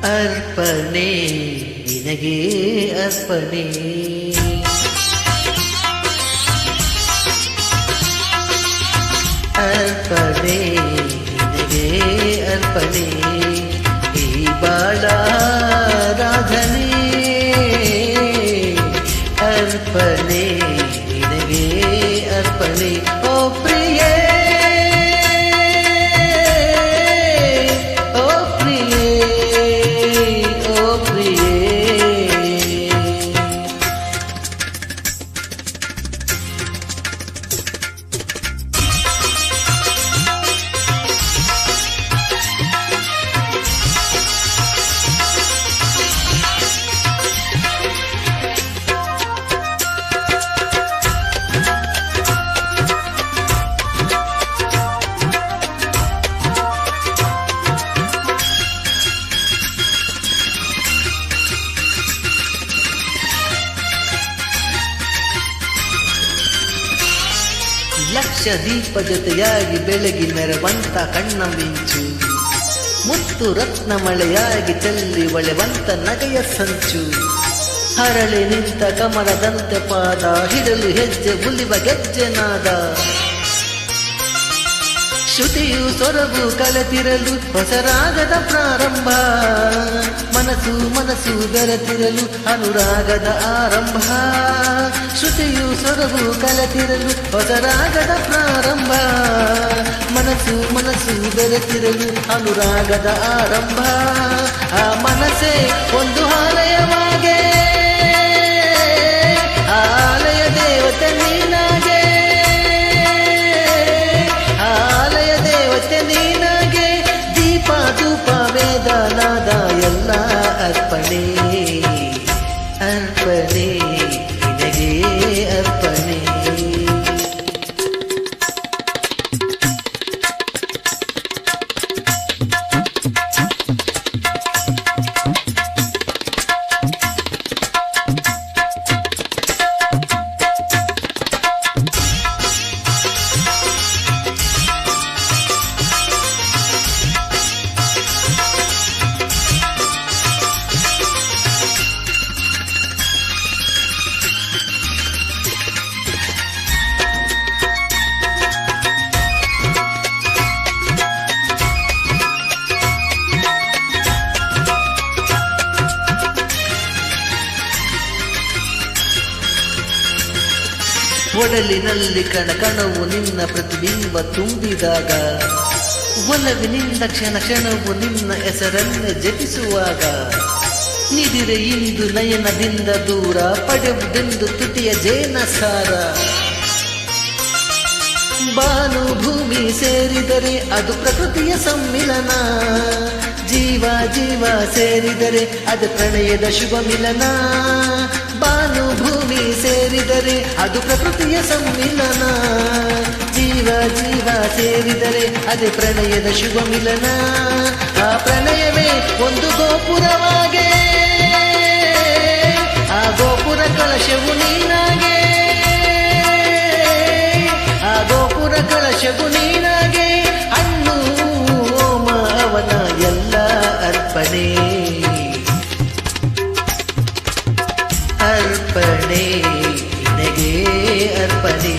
ಅರ್ಪಣೆ ನಿನಗೆ ಅರ್ಪಣೆ ಅರ್ಪಣೆ ನಿನಗೆ ಅರ್ಪಣೆ ಈ ಬಾಳಾರಾಧನೆ ಅರ್ಪಣೆ ನಿನಗೆ ಅರ್ಪಣೆ ಓ ಪ್ರಿಯೇ ಓ ಪ್ರಿಯೇ ಓ ಪ್ರಿಯೇ ಲಕ್ಷ ದೀಪ ಜೊತೆಯಾಗಿ ಬೆಳಗಿ ಮೆರವಂತ ಕಣ್ಣ ಮಿಂಚು ಮುತ್ತು ರತ್ನ ಮಳೆಯಾಗಿ ಚೆಲ್ಲಿ ಒಳೆವಂತ ನಗೆಯ ಸಂಚು ಹರಳೆ ನಿಂತ ಕಮಲದಂತೆ ಪಾದ ಹಿಡಲು ಹೆಜ್ಜೆ ಉಲಿವ ಗೆಜ್ಜೆನಾದ ಶ್ರುತಿಯು ಸೊರಗು ಕಲೆತಿರಲು ಹೊಸರಾಗದ ಪ್ರಾರಂಭ ಮನಸ್ಸು ಮನಸ್ಸು ಬೆರೆತಿರಲು ಅನುರಾಗದ ಆರಂಭ ಶ್ರುತಿಯು ಸೊರಗು ಕಲೆತಿರಲು ಹೊಸರಾಗದ ಪ್ರಾರಂಭ ಮನಸ್ಸು ಮನಸ್ಸು ಬೆರೆತಿರಲು ಅನುರಾಗದ ಆರಂಭ ಆ ಮನಸ್ಸೇ ಒಂದು ಆಲಯವಾಗೆ ಆಲಯ ದೇವತೆ ನೀನಾಗೆ ಆಲಯ ದೇವತೆ ನೀನಾಗೆ ದೀಪ ಧೂಪ ವೇದ ನಾದ ಎಲ್ಲ ಅರ್ಪಣೆ ಅರ್ಪಣೆ ನಿನಗೆ ಅರ್ಪಣೆ ಒಡಲಿನಲ್ಲಿ ಕಣಕಣವು ನಿನ್ನ ಪ್ರತಿಬಿಂಬ ತುಂಬಿದಾಗ ಒಲವಿನಿಂದ ಕ್ಷಣ ಕ್ಷಣವು ನಿನ್ನ ಹೆಸರನ್ನೇ ಜಪಿಸುವಾಗ ನಿದಿರೆ ಇಂದು ನಯನದಿಂದ ದೂರ ಪಡೆಯುವುದೆಂದು ತುಟಿಯ ಜೇನ ಸಾರ ಬಾನು ಭೂಮಿ ಸೇರಿದರೆ ಅದು ಪ್ರಕೃತಿಯ ಸಮ್ಮಿಲನ ಜೀವ ಜೀವ ಸೇರಿದರೆ ಅದು ಪ್ರಣಯದ ಶುಭ ಮಿಲನ ಬಾನು ಭೂಮಿ ಸೇರಿದರೆ ಅದು ಪ್ರಕೃತಿಯ ಸಮ್ಮಿಲನ ಜೀವ ಜೀವ ಸೇರಿದರೆ ಅದು ಪ್ರಣಯದ ಶುಭ ಮಿಲನ ಆ ಪ್ರಣಯವೇ ಒಂದು ಗೋಪುರವಾಗೆ ಆ ಗೋಪುರ ಕಳಶವು ನೀನಾಗೆ ಆ ಗೋಪುರ ಕಳಶವು ನೀನಾಗೆ ಅನ್ನು ಓಮ ಅವನ ಎಲ್ಲ ಅರ್ಪಣೆ ಅರ್ಪಣೆ ನಿನಗೆ ಅರ್ಪಣೆ